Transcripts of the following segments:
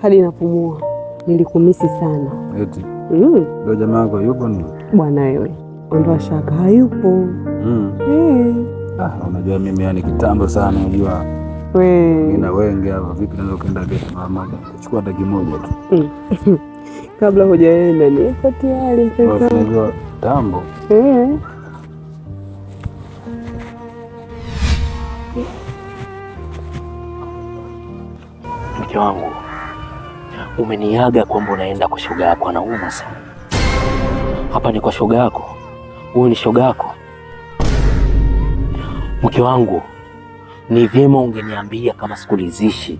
hadi napumua. Nilikumisi sana. Eti ndio jamaa yako yupo ni? Bwana wewe, ondoa shaka, hayupo. Unajua mimi yani kitambo sana, unajua nina wengi hapa, vipi naweza kwenda kesho mama kuchukua hata kimoja tu. Kabla hujaenda ni tayari mpenzi. Unajua tambo. Mke wangu, umeniaga kwamba unaenda kwa shoga yako, anauma sana. Hapa ni kwa shoga yako, huyu ni shoga yako. Mke wangu, ni vyema ungeniambia kama sikulizishi,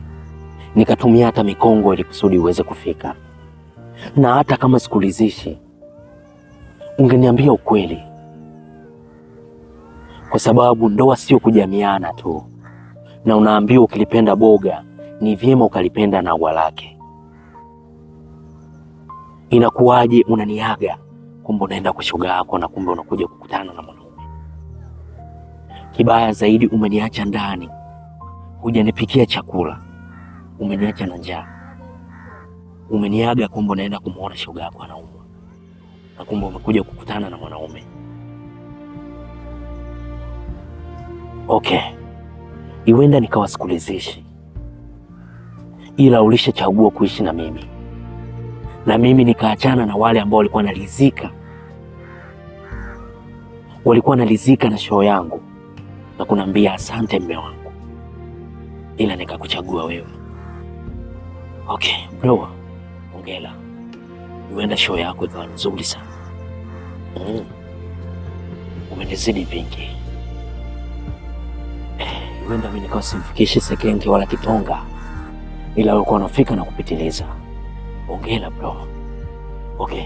nikatumia hata mikongo ili kusudi uweze kufika. Na hata kama sikulizishi, ungeniambia ukweli, kwa sababu ndoa sio kujamiana tu, na unaambiwa ukilipenda boga ni vyema ukalipenda na ua lake. Inakuwaje unaniaga kumbe unaenda kwa shoga yako na kumbe unakuja kukutana na mwanaume? Kibaya zaidi, umeniacha ndani, hujanipikia chakula, umeniacha na njaa. Umeniaga kumbe unaenda kumuona shoga yako anaumwa, na kumbe umekuja kukutana na mwanaume. Okay, iwenda nikawa sikulizishi, ila ulishachagua kuishi na mimi, na mimi nikaachana na wale ambao walikuwa nalizika na show yangu na kunambia asante mme wangu, ila nikakuchagua wewe. Okay bro, ongela, iwenda show yako ikawa nzuri sana. Umenizidi vingi. Iwenda mimi nikawa simfikishi sekenge wala kitonga, ila ulikuwa unafika na kupitiliza. Ongela bro. Okay,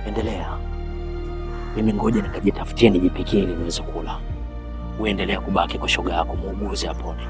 endelea. Mimi ngoja nikajitafutia nijipikie ili niweze kula. Uendelea kubaki kwa shoga yako, muuguze apone.